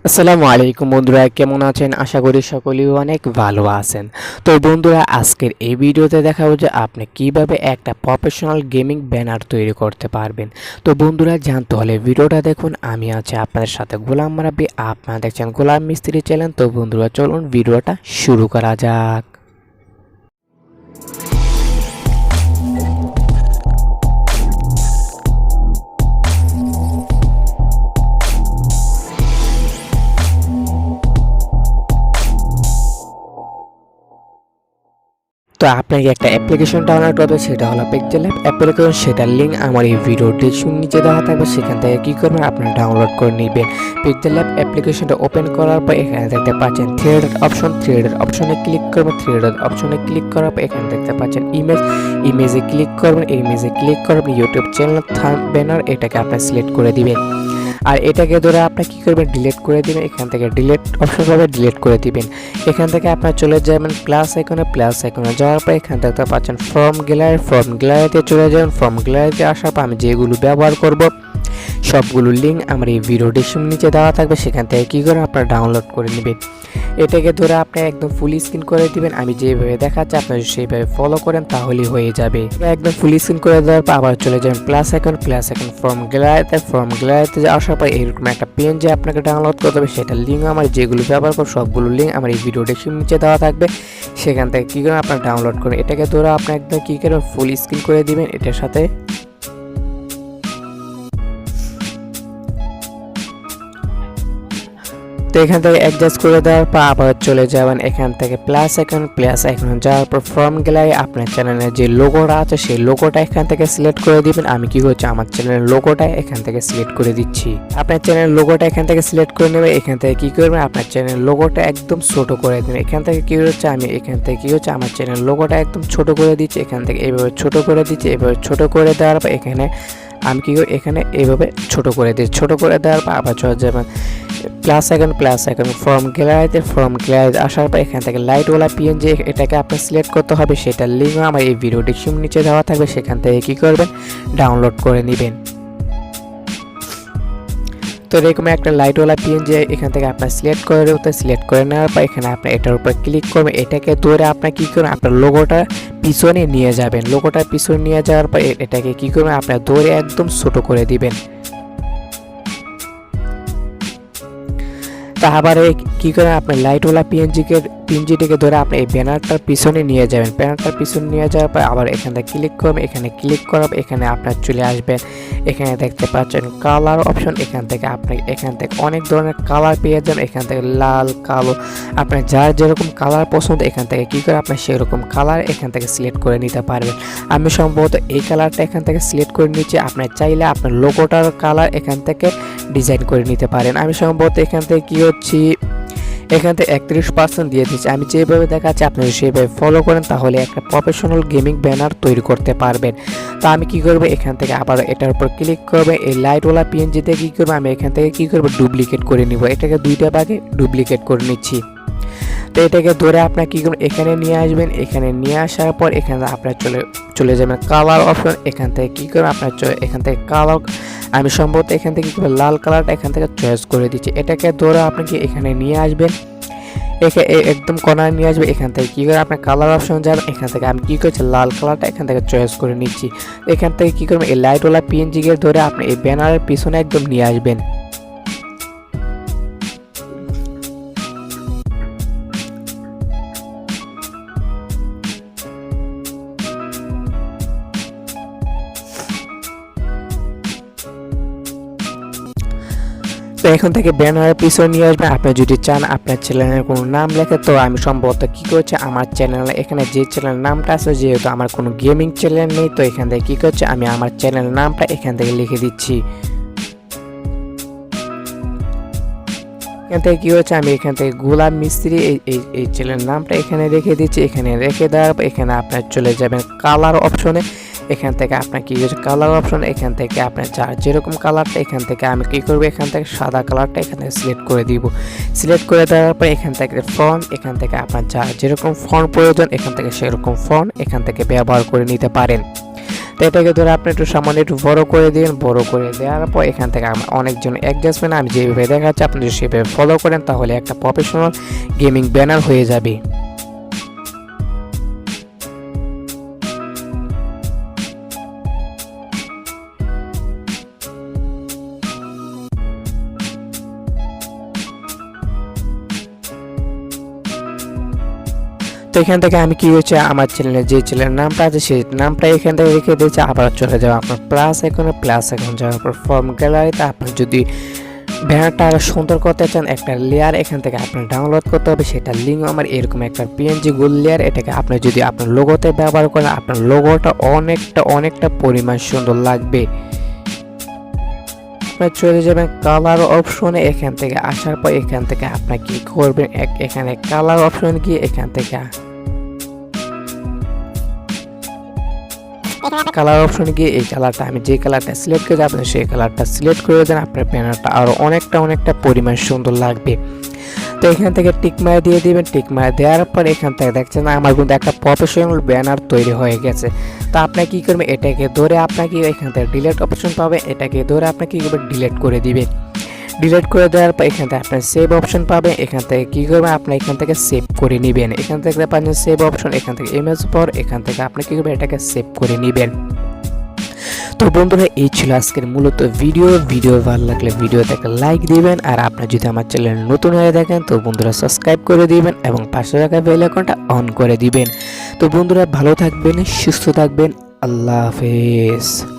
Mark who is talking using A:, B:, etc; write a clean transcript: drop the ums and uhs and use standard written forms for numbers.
A: আসসালামু আলাইকুম বন্ধুরা, কেমন আছেন? আশা করি সকলেই অনেক ভালো আছেন। তো বন্ধুরা, আজকের এই ভিডিওতে দেখাবো যে আপনি কিভাবে একটা প্রফেশনাল গেমিং ব্যানার তৈরি করতে পারবেন। তো বন্ধুরা, জানতে হলে ভিডিওটা দেখুন। আমি আছি আপনাদের সাথে গোলাম রাব্বি, আপনারা দেখছেন গোলাম মিস্ত্রি চ্যানেল। তো বন্ধুরা, চলুন ভিডিওটা শুরু করা যাক। তো আপনাকে একটা অ্যাপ্লিকেশন ডাউনলোড করতে, সেটা হলো পিক্সেল অ্যাপ অ্যাপ্লিকেশন। সেটার লিঙ্ক আমার এই ভিডিও ডেসক্রিপশন নিচে দেওয়া থাকবে, সেখান থেকে কী করবেন, আপনারা ডাউনলোড করে নেবেন। পিক্সেল অ্যাপ অ্যাপ্লিকেশনটা ওপেন করার পর এখানে দেখতে পাচ্ছেন three dot option, three dot অপশনে ক্লিক করবেন। থ্রি ডট অপশনে ক্লিক করার পর এখানে দেখতে পাচ্ছেন ইমেজে ক্লিক করবেন। ইমেজে ক্লিক করবেন ইউটিউব চ্যানেল থাম্ব ব্যানার, এটাকে আপনি সিলেক্ট করে দিবেন। আর এটাকে ধরে আপনি কী করবেন, ডিলিট করে দিবেন। এখান থেকে ডিলিট অপশন পাবে, ডিলিট করে দিবেন। এখান থেকে আপনার চলে যাবেন প্লাস আইকনে যাওয়ার পর এখান থেকে পাচ্ছেন ফর্ম গ্যালারিতে চলে যাবেন। ফর্ম গ্যালারিতে আসার পর আমি যেগুলো ব্যবহার করব সবগুলো লিঙ্ক আমার এই ভিডিও ডেসক্রিপশন নিচে দেওয়া থাকবে, সেখান থেকে কী করে আপনারা ডাউনলোড করে নেবেন। এটাকে ধরে আপনি একদম ফুল স্ক্রিন করে দিবেন। আমি যেভাবে দেখাচ্ছি আপনারা সেইভাবে ফলো করেন, তাহলেই হয়ে যাবে। একদম ফুল স্ক্রিন করে দেওয়ার পর আবার চলে যাবেন প্লাস আইকন ফর্ম গ্যালারিতে আসার পর এরকম একটা পিএনজি আপনাকে ডাউনলোড করতে হবে। সেটা লিঙ্ক আমার যেগুলো ব্যবহার করব সবগুলো লিঙ্ক আমার এই ভিডিও ডেসক্রিপশন নিচে দেওয়া থাকবে, সেখান থেকে কী করে আপনারা ডাউনলোড করেন। এটাকে ধরে আপনি একদম কী করে ফুল স্ক্রিন করে দিবেন এটার সাথে। তো এখান থেকে অ্যাডজাস্ট করে দেওয়ার পর আবার চলে যাবেন এখান থেকে প্লাস আইকন যাওয়ার পর ফর্ম গ্যালারি আপনার চ্যানেলের যে লোগোটা আছে সেই লোগোটা এখান থেকে সিলেক্ট করে দিবেন। আমি কি করছি, আমার চ্যানেলের লোগোটা এখান থেকে সিলেক্ট করে দিচ্ছি। আপনার চ্যানেলের লোগোটা এখান থেকে সিলেক্ট করে নেবে। এখান থেকে কী করবেন, আপনার চ্যানেলের লোগোটা একদম ছোট করে দেবেন। এখান থেকে কী হচ্ছে, আমি এখান থেকে কী হচ্ছে আমার চ্যানেলের লোগোটা একদম ছোট করে দিচ্ছি। এখান থেকে এইভাবে ছোট করে দিচ্ছি। এভাবে ছোট করে দেওয়ার পর এখানে আমি কী করি, এখানে এইভাবে ছোট করে দিচ্ছি। ছোট করে দেওয়ার পর আবার চলে যাবেন প্লাস আইকন ফর্ম গ্যালারিতে আসার পর এখান থেকে লাইটওয়ালা পিএনজি এটাকে আপনি সিলেক্ট করতে হবে। সেটার লিঙ্ক আমার এই ভিডিও ডেসক্রিপশন নিচে দেওয়া থাকবে, সেখান থেকে কী করবেন, ডাউনলোড করে নেবেন। তো এরকম একটা লাইটওয়ালা পিএনজি এখান থেকে আপনার সিলেক্ট করে নেওয়ার পর এখানে আপনি এটার উপর ক্লিক করবেন। এটাকে ধরে আপনি কী করবেন, আপনার লোগোটা পিছনে নিয়ে যাবেন। লোগোটা পিছনে নিয়ে যাওয়ার পর এটাকে কী করবেন, আপনার ধরে একদম ছোট করে দিবেন। তা আবার কী করেন, আপনার লাইটওয়ালা পিএনজিটিকে ধরে আপনি এই ব্যানারটার পিছনে নিয়ে যাবেন। ব্যানারটার পিছনে নিয়ে যাওয়ার পর আবার এখান থেকে ক্লিক করবেন। এখানে ক্লিক করার এখানে আপনার চলে আসবেন, এখানে দেখতে পাচ্ছেন কালার অপশন। এখান থেকে অনেক ধরনের কালার পেয়ে যাবেন। এখান থেকে লাল, কালো, আপনার যার যেরকম কালার পছন্দ এখান থেকে কী করে আপনি সেরকম কালার এখান থেকে সিলেক্ট করে নিতে পারবেন। আমি সম্ভবত এই কালারটা এখান থেকে সিলেক্ট করে নিচ্ছি। আপনার চাইলে আপনার লোগোটার কালার এখান থেকে ডিজাইন করে নিতে পারেন। আমি সম্ভবত এখান থেকে কী হচ্ছি, এখান থেকে 31% দিয়ে দিচ্ছি। আমি যেভাবে দেখাচ্ছি আপনারা সেভাবে ফলো করেন, তাহলে একটা প্রফেশনাল গেমিং ব্যানার তৈরি করতে পারবেন। তো আমি কী করবো, এখান থেকে আবার এটার উপর ক্লিক করবে। এই লাইটওয়ালা পিএনজিতে কী করবো, আমি এখান থেকে কী করবো, ডুপ্লিকেট করে নিব। এটাকে দুইটা ভাগে ডুপ্লিকেট করে নিচ্ছি। তো এটাকে ধরে আপনার কী করবেন, এখানে নিয়ে আসবেন। এখানে নিয়ে আসার পর এখানে আপনার চলে যাবেন কালার অপশন। এখান থেকে কী করবেন, আপনার এখান থেকে কালার, আমি সম্ভবত এখান থেকে কী করবেন, লাল কালারটা এখান থেকে চয়েস করে দিচ্ছি। এটাকে ধরে আপনাকে এখানে নিয়ে আসবেন, একদম কর্নার নিয়ে আসবে। এখান থেকে কী করে আপনার কালার অপশন যাবেন। এখান থেকে আমি কী করছি, লাল কালারটা এখান থেকে চয়েস করে নিচ্ছি। এখান থেকে কী করবেন, এই লাইটওয়ালা পিএনজিকে ধরে আপনি এই ব্যানারের পিছনে একদম নিয়ে আসবেন। তো এখন থেকে ব্যানারের পিছনে নিয়ে আসবেন। আপনি যদি চান আপনার চ্যানেলের কোনো নাম লেখে, তো আমি সম্ভবত কী করছি, আমার চ্যানেলে এখানে যে চ্যানেলের নামটা আছে, যেহেতু আমার কোনো গেমিং চ্যানেল নেই, তো এখান থেকে কী করছে, আমি আমার চ্যানেলের নামটা এখান থেকে লিখে দিচ্ছি। এখান থেকে কী হচ্ছে, আমি এখান থেকে গোলাম মিস্ত্রি এই চ্যানেলের নামটা এখানে রেখে দিচ্ছি। এখানে রেখে দেওয়ার পর এখানে আপনার চলে যাবেন কালার অপশনে। এখান থেকে আপনার কী হচ্ছে, কালার অপশন। এখান থেকে আপনার যার যেরকম কালারটা, এখান থেকে আমি কী করবো, এখান থেকে সাদা কালারটা এখান থেকে সিলেক্ট করে দিব। সিলেক্ট করে দেওয়ার পর এখান থেকে ফন্ট, এখান থেকে আপনার যার যেরকম ফন্ট প্রয়োজন এখান থেকে সেরকম ফন্ট এখান থেকে ব্যবহার করে নিতে পারেন। তো এটাকে ধরে আপনি একটু সামান্য একটু বড় করে দিন, বড় করে দেওয়ার পর এখান থেকে অনেকজন অ্যাডজাস্টমেন্ট আমি যেভাবে দেখাচ্ছি আপনি যদি সেভাবে ফলো করেন তাহলে একটা প্রফেশনাল গেমিং ব্যানার হয়ে যাবে। তো এখান থেকে আমি কি হচ্ছে আমার চ্যানেলের যে চ্যানেলের নামটা আছে সেই নামটা এখান থেকে রেখে দিয়েছি। আবার চলে যাবো আপনার প্লাস এখন যাওয়ার পর ফর্ম গ্যালারিতে আপনি যদি ব্যানারটা আরো সুন্দর করতে চান একটা লেয়ার এখান থেকে আপনার ডাউনলোড করতে হবে, সেটা লিঙ্ক আমার এরকম একটা পিএনজি গোল লেয়ার। এটাকে আপনি যদি আপনার লোগোতে ব্যবহার করেন আপনার লোগোটা অনেকটা পরিমাণ সুন্দর লাগবে। আপনার চলে যাবেন কালার অপশনে, এখান থেকে আসার পর এখান থেকে আপনার কি করবেন এখানে কালার অপশন গিয়ে এখান থেকে কালার অপশনে গিয়ে এই কালারটা আমি যে কালারটা সিলেক্ট করে আপনি সেই কালারটা সিলেক্ট করে দেন, আপনার ব্যানারটা আরো অনেকটা পরিমাণ সুন্দর লাগবে। তো এখান থেকে টিক মার দিয়ে দিবেন, টিক মার দেওয়ার পর এখান থেকে দেখছেন আমার কিন্তু একটা প্রফেশনাল ব্যানার তৈরি হয়ে গেছে। তো আপনি কি করবেন এটাকে ধরে আপনাকে এখান থেকে ডিলিট অপশন পাবেন, এটাকে ধরে আপনি কি করবেন ডিলিট করে দিবেন। ডিলিট করে দেওয়ার পর এখান থেকে আপনার সেভ অপশন পাবেন, এখান থেকে কি করবেন আপনি এখান থেকে সেভ করে নেবেন। এখান থেকে পাচ্ছেন সেভ অপশন, এখান থেকে ইমেজ পর এখান থেকে আপনি কি করবেন এটাকে সেভ করে নেবেন। তো বন্ধুরা এই ছিল আজকের মূলত ভিডিও ভালো লাগলে ভিডিওতে একটা লাইক দিবেন, আর আপনারা যদি আমার চ্যানেল নতুন হয়ে দেখেন তো বন্ধুরা সাবস্ক্রাইব করে দিবেন এবং পাশে রাখা বেল আইকনটা অন করে দিবেন। তো বন্ধুরা ভালো থাকবেন, সুস্থ থাকবেন, আল্লাহ হাফেজ।